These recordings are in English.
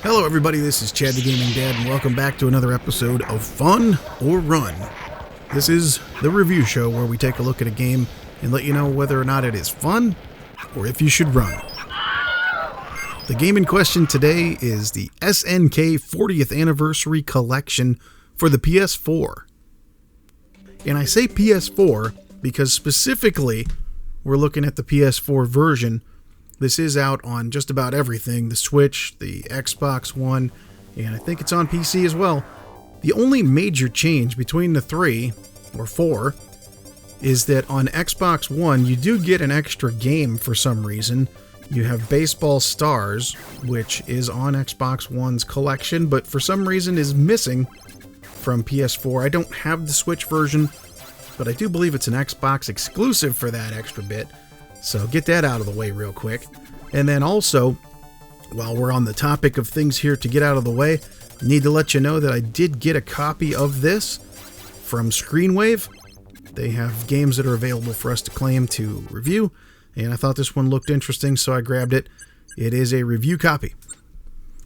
Hello everybody, this is Chad the Gaming Dad, and welcome back to another episode of Fun or Run. This is the review show where we take a look at a game and let you know whether or not it is fun or if you should run. The game in question today is the SNK 40th Anniversary Collection for the PS4. And I say PS4 because specifically we're looking at the PS4 version. This is out on just about everything, the Switch, the Xbox One, and I think it's on PC as well. The only major change between the three, or four, is that on Xbox One you do get an extra game for some reason. You have Baseball Stars, which is on Xbox One's collection, but for some reason is missing from PS4. I don't have the Switch version, but I do believe it's an Xbox exclusive for that extra bit. So get that out of the way real quick. And then also, while we're on the topic of things here to get out of the way, I need to let you know that I did get a copy of this from Screenwave. They have games that are available for us to claim to review, and I thought this one looked interesting, so I grabbed it. It is a review copy.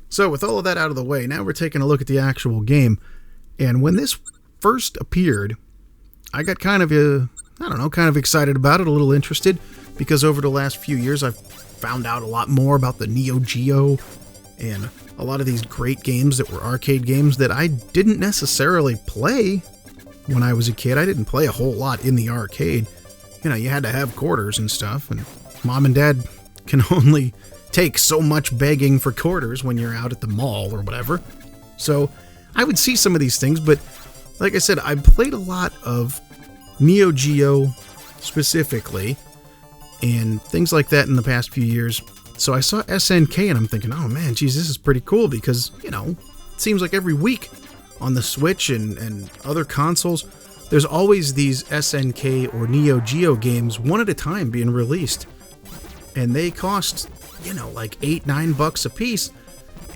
So with all of that out of the way, now we're taking a look at the actual game. And when this first appeared, I got kind of excited about it, a little interested, because over the last few years I've found out a lot more about the Neo Geo and a lot of these great games that were arcade games that I didn't necessarily play when I was a kid. I didn't play a whole lot in the arcade. You know, you had to have quarters and stuff, and mom and dad can only take so much begging for quarters when you're out at the mall or whatever. So I would see some of these things, but like I said, I played a lot of Neo Geo specifically and things like that in the past few years. So I saw SNK and I'm thinking, oh man, geez, this is pretty cool because, you know, it seems like every week on the Switch and other consoles, there's always these SNK or Neo Geo games one at a time being released. And they cost, you know, like $8-9 a piece.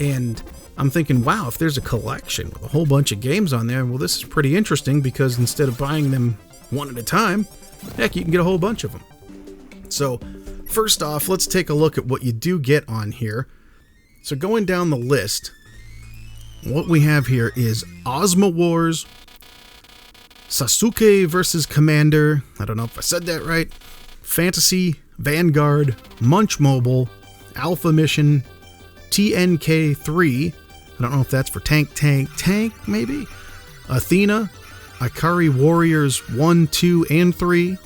And I'm thinking, wow, if there's a collection with a whole bunch of games on there, well, this is pretty interesting because instead of buying them one at a time, heck, you can get a whole bunch of them. So, first off, let's take a look at what you do get on here. So going down the list, what we have here is Ozma Wars, Sasuke vs. Commander, I don't know if I said that right, Fantasy, Vanguard, Munch Mobile, Alpha Mission, TNK 3, I don't know if that's for Tank, maybe, Athena, Ikari Warriors 1, 2, and 3,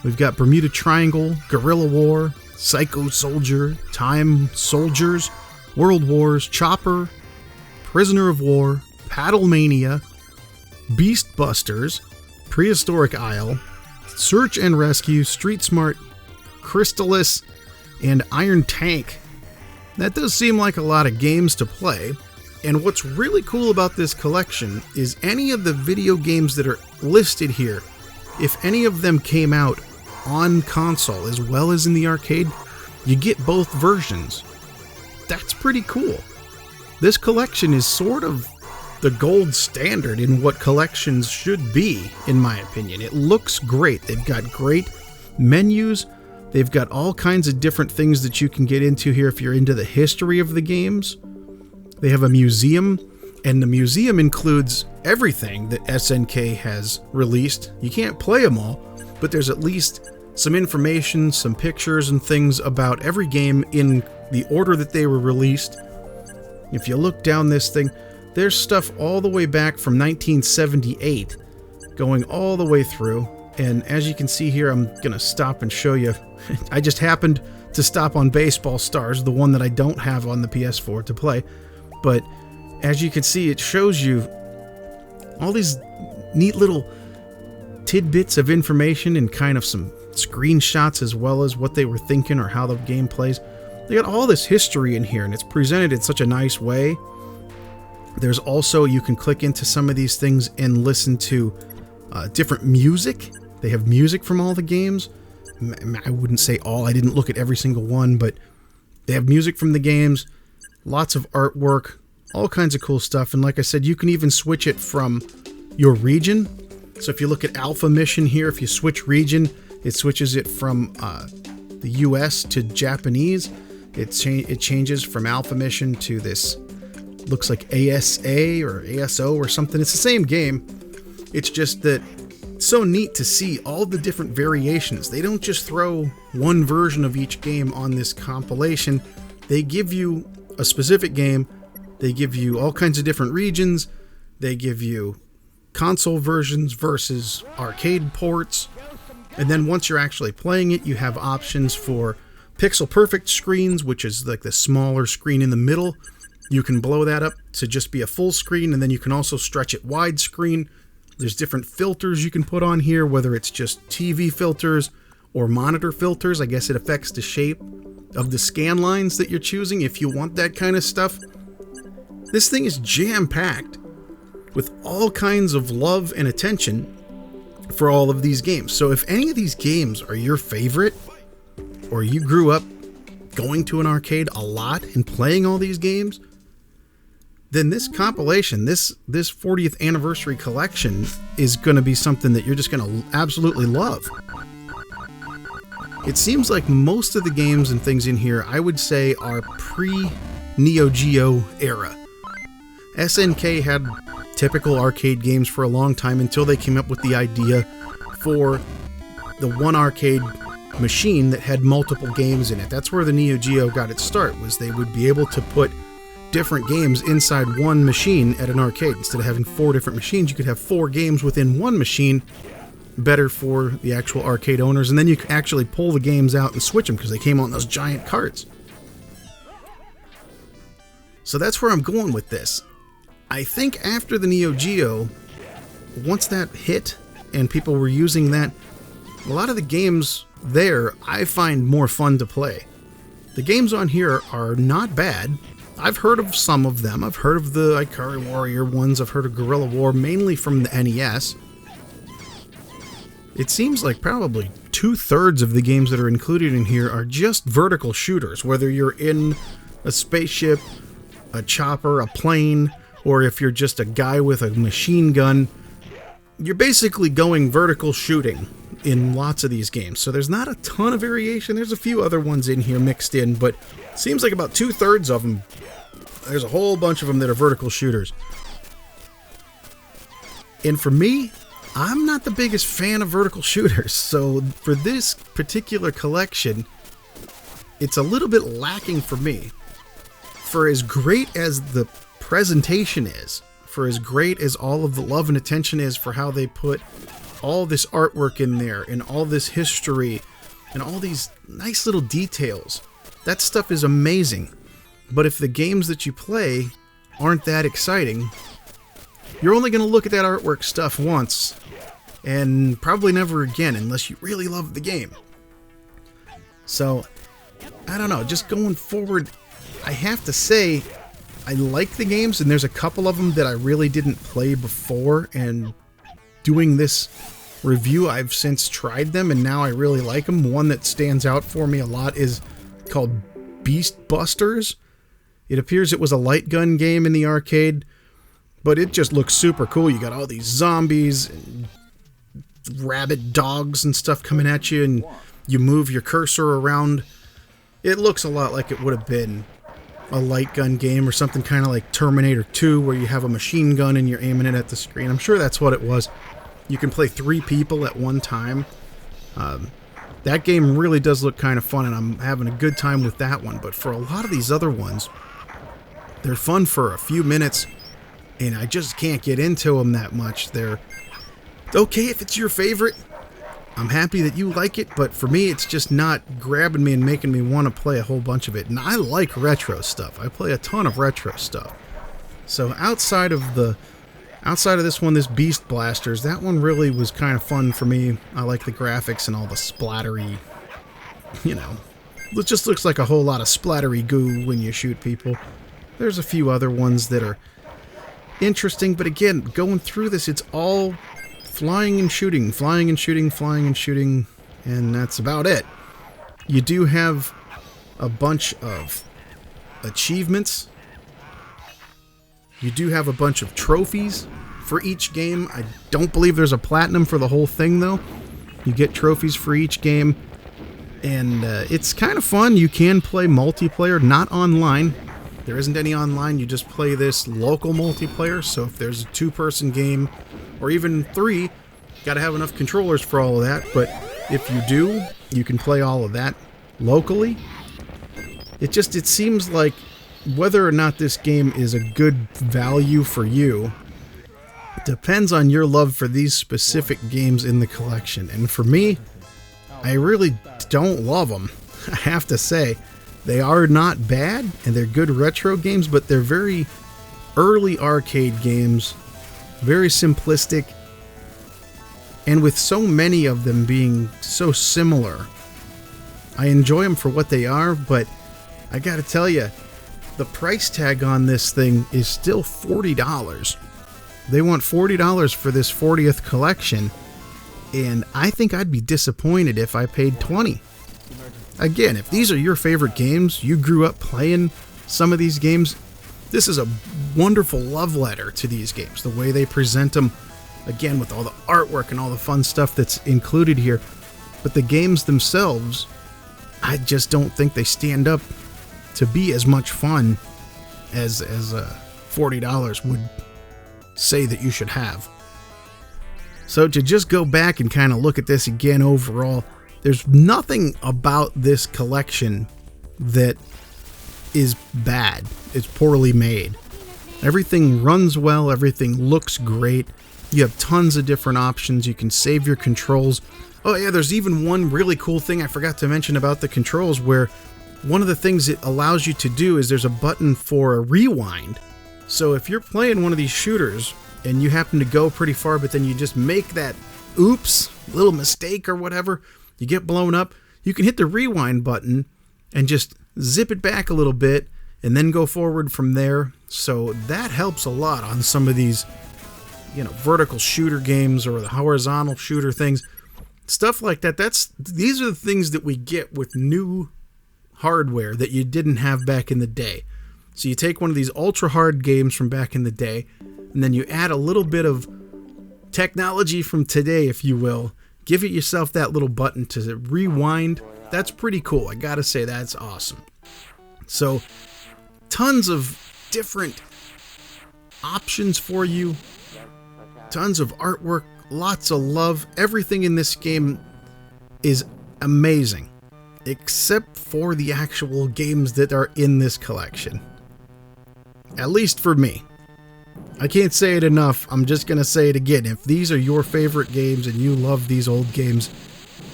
we've got Bermuda Triangle, Guerrilla War, Psycho Soldier, Time Soldiers, World Wars, Chopper, Prisoner of War, Paddle Mania, Beast Busters, Prehistoric Isle, Search and Rescue, Street Smart, Crystalis, and Iron Tank. That does seem like a lot of games to play, and what's really cool about this collection is any of the video games that are listed here, if any of them came out on console as well as in the arcade, you get both versions. That's pretty cool. This collection is sort of the gold standard in what collections should be, in my opinion. It looks great. They've got great menus. They've got all kinds of different things that you can get into here if you're into the history of the games. They have a museum, and the museum includes everything that SNK has released. You can't play them all, but there's at least some information, some pictures and things about every game in the order that they were released. If you look down this thing, there's stuff all the way back from 1978, going all the way through. And as you can see here, I'm going to stop and show you. I just happened to stop on Baseball Stars, the one that I don't have on the PS4 to play. But as you can see, it shows you all these neat little tidbits of information and kind of some screenshots as well as what they were thinking or how the game plays. They got all this history in here and it's presented in such a nice way. There's also, you can click into some of these things and listen to different music. They have music from all the games. I wouldn't say all, I didn't look at every single one, but they have music from the games, lots of artwork, all kinds of cool stuff. And like I said, you can even switch it from your region. So if you look at Alpha Mission here, if you switch region, it switches it from the US to Japanese. It changes from Alpha Mission to this looks like ASA or ASO or something. It's the same game. It's just that it's so neat to see all the different variations. They don't just throw one version of each game on this compilation. They give you a specific game. They give you all kinds of different regions. They give you console versions versus arcade ports. And then once you're actually playing it, you have options for pixel perfect screens, which is like the smaller screen in the middle. You can blow that up to just be a full screen, and then you can also stretch it widescreen. There's different filters you can put on here, whether it's just TV filters or monitor filters. I guess it affects the shape of the scan lines that you're choosing if you want that kind of stuff. This thing is jam-packed with all kinds of love and attention for all of these games. So if any of these games are your favorite, or you grew up going to an arcade a lot and playing all these games, then this compilation, this 40th anniversary collection is going to be something that you're just going to absolutely love. It seems like most of the games and things in here, I would say, are pre-Neo Geo era. SNK had typical arcade games for a long time until they came up with the idea for the one arcade machine that had multiple games in it. That's where the Neo Geo got its start, was they would be able to put different games inside one machine at an arcade. Instead of having 4 different machines, you could have 4 games within one machine. Better for the actual arcade owners, and then you could actually pull the games out and switch them because they came on those giant carts. So that's where I'm going with this. I think after the Neo Geo, once that hit and people were using that, a lot of the games there I find more fun to play. The games on here are not bad. I've heard of some of them. I've heard of the Ikari Warrior ones. I've heard of Guerrilla War, mainly from the NES. It seems like probably 2/3 of the games that are included in here are just vertical shooters, whether you're in a spaceship, a chopper, a plane, or if you're just a guy with a machine gun. You're basically going vertical shooting in lots of these games. So there's not a ton of variation. There's a few other ones in here mixed in, but it seems like about 2/3 of them, there's a whole bunch of them that are vertical shooters. And for me, I'm not the biggest fan of vertical shooters, so for this particular collection, it's a little bit lacking for me. For as great as the presentation is, for as great as all of the love and attention is for how they put all this artwork in there, and all this history, and all these nice little details, that stuff is amazing. But if the games that you play aren't that exciting, you're only going to look at that artwork stuff once, and probably never again unless you really love the game. So, I don't know, just going forward, I have to say, I like the games, and there's a couple of them that I really didn't play before, and doing this review, I've since tried them, and now I really like them. One that stands out for me a lot is called Beast Busters. It appears it was a light gun game in the arcade, but it just looks super cool. You got all these zombies and rabid dogs and stuff coming at you, and you move your cursor around. It looks a lot like it would have been a light gun game or something kind of like Terminator 2, where you have a machine gun and you're aiming it at the screen. I'm sure that's what it was. You can play 3 people at one time. That game really does look kind of fun, and I'm having a good time with that one. But for a lot of these other ones, they're fun for a few minutes, and I just can't get into them that much. They're okay if it's your favorite. I'm happy that you like it, but for me, it's just not grabbing me and making me want to play a whole bunch of it. And I like retro stuff. I play a ton of retro stuff. So outside of this one, this Beast Blasters, that one really was kind of fun for me. I like the graphics and all the splattery, it just looks like a whole lot of splattery goo when you shoot people. There's a few other ones that are interesting, but again, going through this, it's all flying and shooting, flying and shooting, flying and shooting, and that's about it. You do have a bunch of achievements. You do have a bunch of trophies for each game. I don't believe there's a platinum for the whole thing, though. You get trophies for each game, and it's kind of fun. You can play multiplayer, not online. There isn't any online. You just play this local multiplayer. So if there's a 2-person game, or even 3, you gotta have enough controllers for all of that. But if you do, you can play all of that locally. It seems like whether or not this game is a good value for you depends on your love for these specific games in the collection. And for me, I really don't love them. I have to say, they are not bad, and they're good retro games, but they're very early arcade games, very simplistic, and with so many of them being so similar, I enjoy them for what they are, but I gotta tell you, the price tag on this thing is still $40. They want $40 for this 40th collection, and I think I'd be disappointed if I paid $20. Again, if these are your favorite games, you grew up playing some of these games, this is a wonderful love letter to these games. The way they present them, again, with all the artwork and all the fun stuff that's included here. But the games themselves, I just don't think they stand up to be as much fun as $40 would say that you should have. So to just go back and kind of look at this again overall, there's nothing about this collection that is bad. It's poorly made. Everything runs well, everything looks great. You have tons of different options. You can save your controls. Oh yeah, there's even one really cool thing I forgot to mention about the controls, where one of the things it allows you to do is there's a button for a rewind. So if you're playing one of these shooters and you happen to go pretty far, but then you just make that oops, little mistake or whatever, you get blown up, you can hit the rewind button and just zip it back a little bit and then go forward from there. So that helps a lot on some of these, vertical shooter games or the horizontal shooter things. Stuff like that. These are the things that we get with new hardware that you didn't have back in the day. So you take one of these ultra hard games from back in the day, and then you add a little bit of technology from today, if you will. Give it yourself that little button to rewind. That's pretty cool. I gotta say, that's awesome. So, tons of different options for you. Tons of artwork. Lots of love. Everything in this game is amazing. Except for the actual games that are in this collection. At least for me. I can't say it enough. I'm just going to say it again. If these are your favorite games and you love these old games,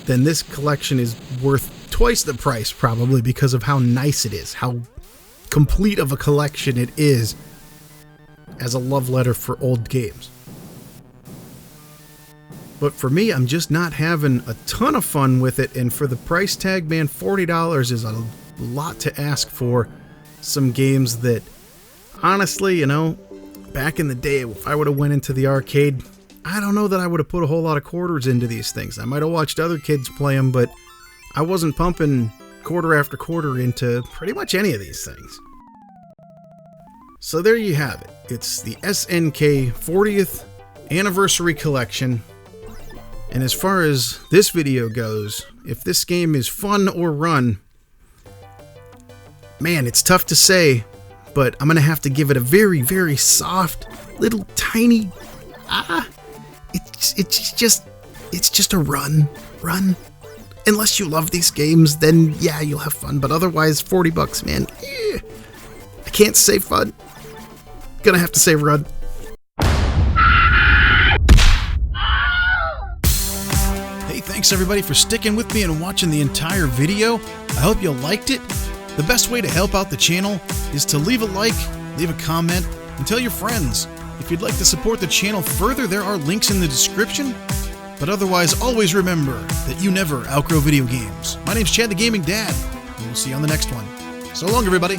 then this collection is worth twice the price, probably, because of how nice it is, how complete of a collection it is as a love letter for old games. But for me, I'm just not having a ton of fun with it, and for the price tag, man, $40 is a lot to ask for some games that, honestly, back in the day, if I would have went into the arcade, I don't know that I would have put a whole lot of quarters into these things. I might have watched other kids play them, but I wasn't pumping quarter after quarter into pretty much any of these things. So there you have it. It's the SNK 40th Anniversary Collection. And as far as this video goes, if this game is fun or run, man, it's tough to say, but I'm going to have to give it a very, very soft, little tiny, it's just a run. Unless you love these games, then yeah, you'll have fun, but otherwise, $40, man, I can't say fun. Gonna have to say run. Hey, thanks everybody for sticking with me and watching the entire video. I hope you liked it. The best way to help out the channel is to leave a like, leave a comment, and tell your friends. If you'd like to support the channel further, there are links in the description. But otherwise, always remember that you never outgrow video games. My name's Chad the Gaming Dad, and we'll see you on the next one. So long, everybody.